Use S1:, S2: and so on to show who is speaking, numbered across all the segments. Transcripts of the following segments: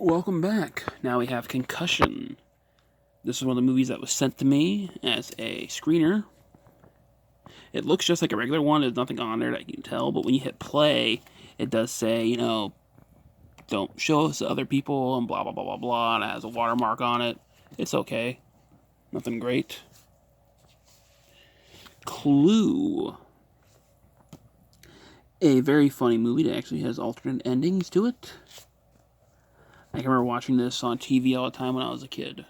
S1: Welcome back. Now we have Concussion. This is one of the movies that was sent to me as a screener. It looks just like a regular one. There's nothing on there that you can tell, but when you hit play, it does say, don't show us to other people and blah, blah, blah, blah, blah, and it has a watermark on it. It's okay. Nothing great. Clue. A very funny movie that actually has alternate endings to it. I can remember watching this on TV all the time when I was a kid.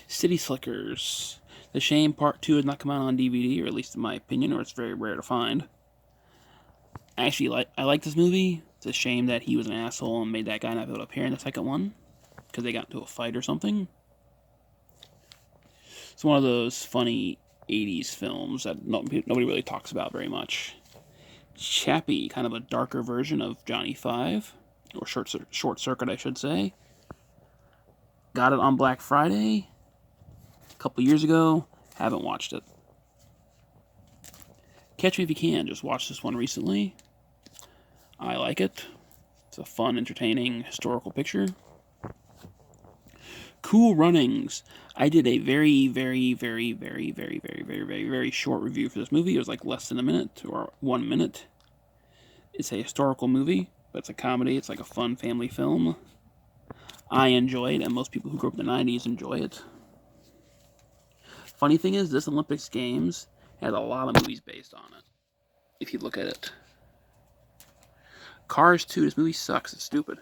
S1: City Slickers. The Shame Part 2 has not come out on DVD, or at least in my opinion, or it's very rare to find. I like this movie. It's a shame that he was an asshole and made that guy not be able to appear in the second one, because they got into a fight or something. It's one of those funny 80s films that nobody really talks about very much. Chappie, kind of a darker version of Johnny Five, or Short Circuit, I should say. Got it on Black Friday a couple years ago. Haven't watched it. Catch Me If You Can. Just watched this one recently. I like it. It's a fun, entertaining historical picture. Cool Runnings. I did a very, very, very, very, very, very, very, very, very short review for this movie. It was like less than a minute or 1 minute. It's a historical movie, but it's a comedy. It's like a fun family film. I enjoy it, and most people who grew up in the 90s enjoy it. Funny thing is, this Olympics Games has a lot of movies based on it, if you look at it. Cars 2, this movie sucks. It's stupid.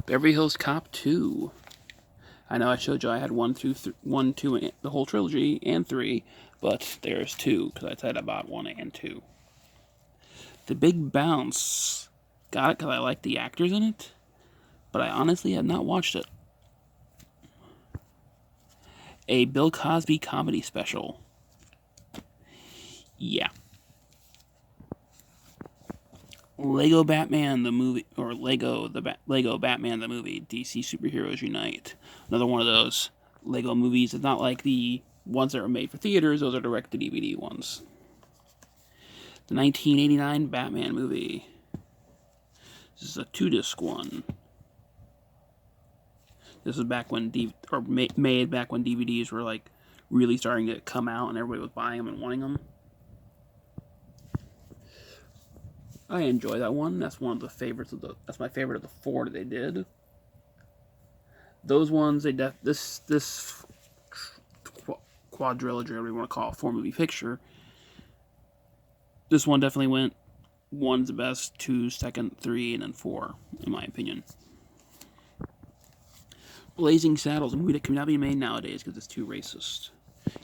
S1: Beverly Hills Cop 2. I know I showed you I had 1, 2, 2, the whole trilogy, and 3, but there's 2, because I said I bought 1 and 2. The Big Bounce. Got it because I like the actors in it, but I honestly have not watched it. A Bill Cosby comedy special. Yeah. Lego Batman the movie, or Lego Batman the movie, DC Superheroes Unite. Another one of those Lego movies. It's not like the ones that were made for theaters, those are direct to DVD ones. The 1989 Batman movie. This is a 2-disc one. This was back when made back when DVDs were like really starting to come out and everybody was buying them and wanting them. I enjoy that one. That's one of the favorites that's my favorite of the 4 that they did. Those ones this quadrilogy, whatever you want to call it, 4-movie picture. This one definitely went 1's the best, 2's second, 3, and then 4, in my opinion. Blazing Saddles, a movie that cannot be made nowadays because it's too racist.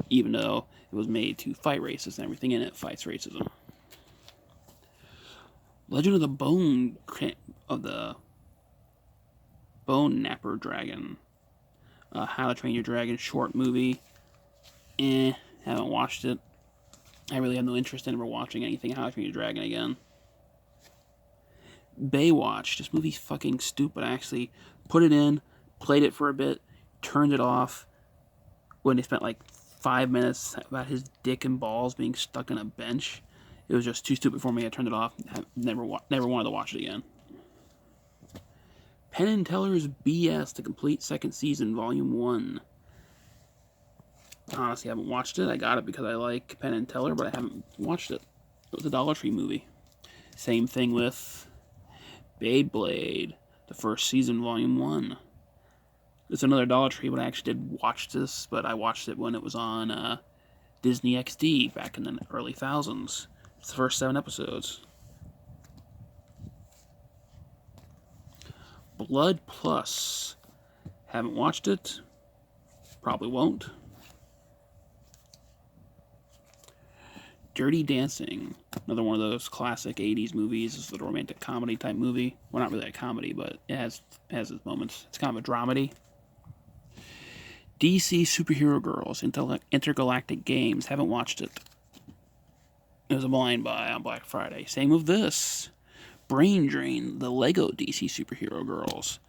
S1: Even though it was made to fight racists and everything in it fights racism. Legend of the Bone Napper Dragon. How to Train Your Dragon short movie. Haven't watched it. I really have no interest in ever watching anything How to Train Your Dragon again. Baywatch. This movie's fucking stupid. I actually put it in, played it for a bit, turned it off when they spent like 5 minutes about his dick and balls being stuck in a bench. It was just too stupid for me. I turned it off. Never wanted to watch it again. Penn and Teller's BS, the complete second season, volume 1. Honestly, I haven't watched it. I got it because I like Penn and Teller, but I haven't watched it. It was a Dollar Tree movie. Same thing with Beyblade, the first season, volume 1. It's another Dollar Tree, but I actually did watch this, but I watched it when it was on Disney XD back in the early thousands. It's the first 7 episodes. Blood Plus. Haven't watched it. Probably won't. Dirty Dancing. Another one of those classic 80s movies. This is a romantic comedy type movie. Well, not really a comedy, but it has its moments. It's kind of a dramedy. DC Superhero Girls, Intergalactic Games. Haven't watched it. It was a blind buy on Black Friday. Same with this. Brain Drain, the Lego DC Superhero Girls.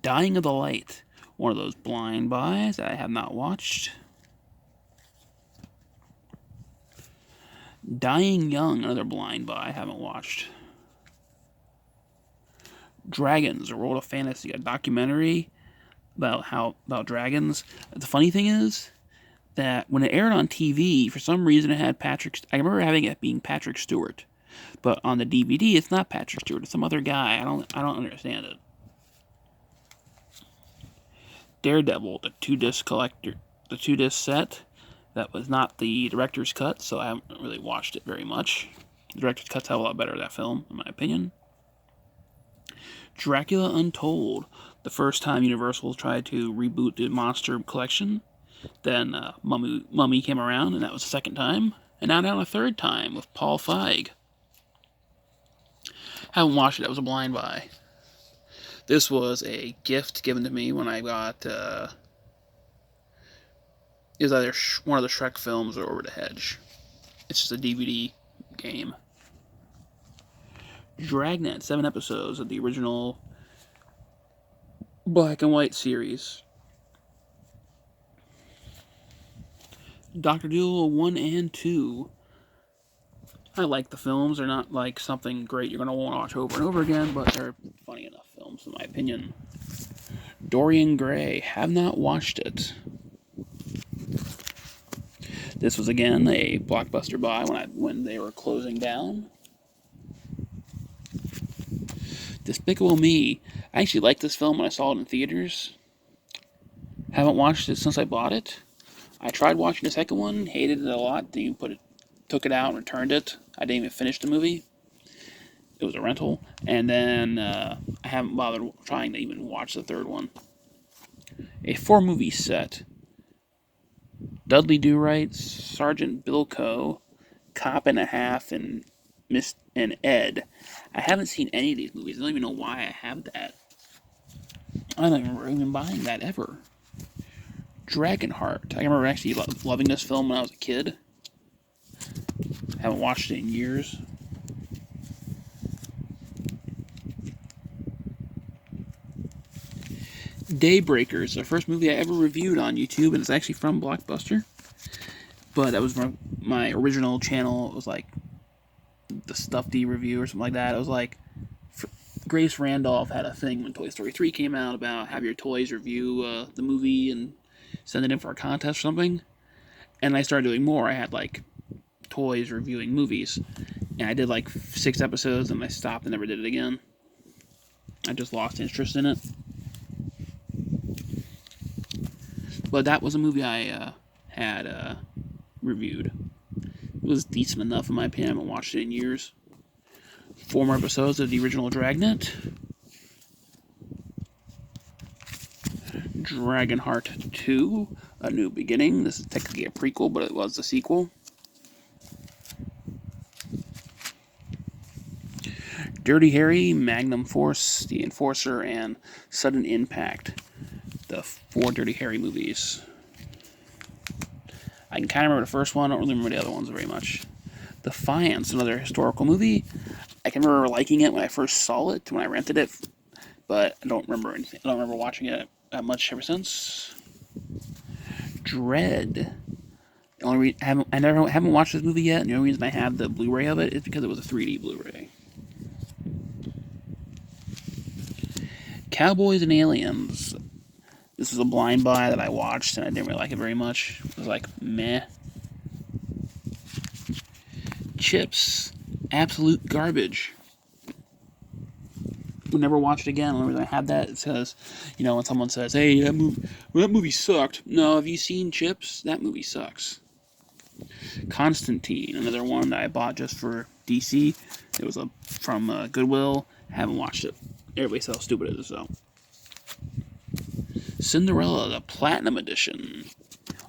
S1: Dying of the Light, one of those blind buys that I have not watched. Dying Young, another blind buy I haven't watched. Dragons, A World of Fantasy, a documentary about dragons. The funny thing is that when it aired on TV, for some reason it had I remember having it being Patrick Stewart, but on the DVD it's not Patrick Stewart. It's some other guy. I don't understand it. Daredevil, the 2-disc set. That was not the director's cut, so I haven't really watched it very much. The director's cut's a lot better, that film, in my opinion. Dracula Untold, the first time Universal tried to reboot the monster collection. Then Mummy came around, and that was the second time. And now a third time with Paul Feig. Haven't watched it. That was a blind buy. This was a gift given to me when I got... it was either one of the Shrek films or Over the Hedge. It's just a DVD game. Dragnet, 7 episodes of the original black and white series. Dr. Dolittle 1 and 2. I like the films. They're not like something great you're going to want to watch over and over again, but they're funny enough films, in my opinion. Dorian Gray. Have not watched it. This was, again, a Blockbuster buy when they were closing down. Despicable Me. I actually liked this film when I saw it in theaters. Haven't watched it since I bought it. I tried watching the second one, hated it a lot. Took it out and returned it. I didn't even finish the movie. It was a rental. And then I haven't bothered trying to even watch the third one. A 4-movie set. Dudley Do Right, Sergeant Bilko, Cop and a Half, and Ed. I haven't seen any of these movies. I don't even know why I have that. I don't remember even buying that ever. Dragonheart. I remember actually loving this film when I was a kid. Haven't watched it in years. Daybreakers, the first movie I ever reviewed on YouTube, and it's actually from Blockbuster. But that was from my original channel. It was like the Stuffy review or something like that. It was like Grace Randolph had a thing when Toy Story 3 came out about have your toys review the movie and send it in for a contest or something. And I started doing more. I had like toys reviewing movies. And I did like 6 episodes and I stopped and never did it again. I just lost interest in it. But that was a movie I had reviewed. It was decent enough in my opinion. I haven't watched it in years. 4 more episodes of the original Dragnet. Dragonheart 2, A New Beginning. This is technically a prequel, but it was the sequel. Dirty Harry, Magnum Force, The Enforcer, and Sudden Impact. The 4 Dirty Harry movies. I can kind of remember the first one. I don't really remember the other ones very much. Defiance, another historical movie. I can remember liking it when I first saw it, when I rented it, but I don't remember anything. I don't remember watching it that much ever since. Dread. The only reason I haven't watched this movie yet, and the only reason I have the Blu-ray of it is because it was a 3D Blu-ray. Cowboys and Aliens. This was a blind buy that I watched, and I didn't really like it very much. It was like, meh. Chips. Absolute garbage. Would never watch it again. The only reason I had that, it says, when someone says, hey, that movie sucked. No, have you seen Chips? That movie sucks. Constantine, another one that I bought just for DC. It was from Goodwill. Haven't watched it. Everybody says how stupid it is, though. Cinderella, the Platinum Edition.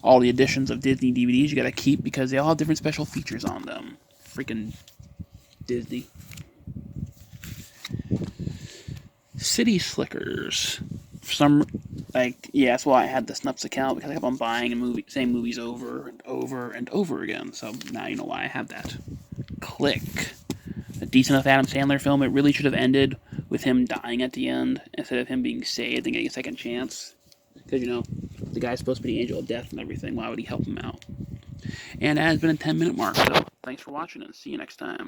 S1: All the editions of Disney DVDs you gotta keep because they all have different special features on them. Freaking Disney. City Slickers. That's why I had the Snups account, because I kept on buying same movies over and over and over again. So now you know why I have that. Click. A decent enough Adam Sandler film. It really should have ended with him dying at the end instead of him being saved and getting a second chance. Because, the guy's supposed to be the angel of death and everything. Why would he help him out? And that has been a 10-minute mark, so Thanks for watching, and see you next time.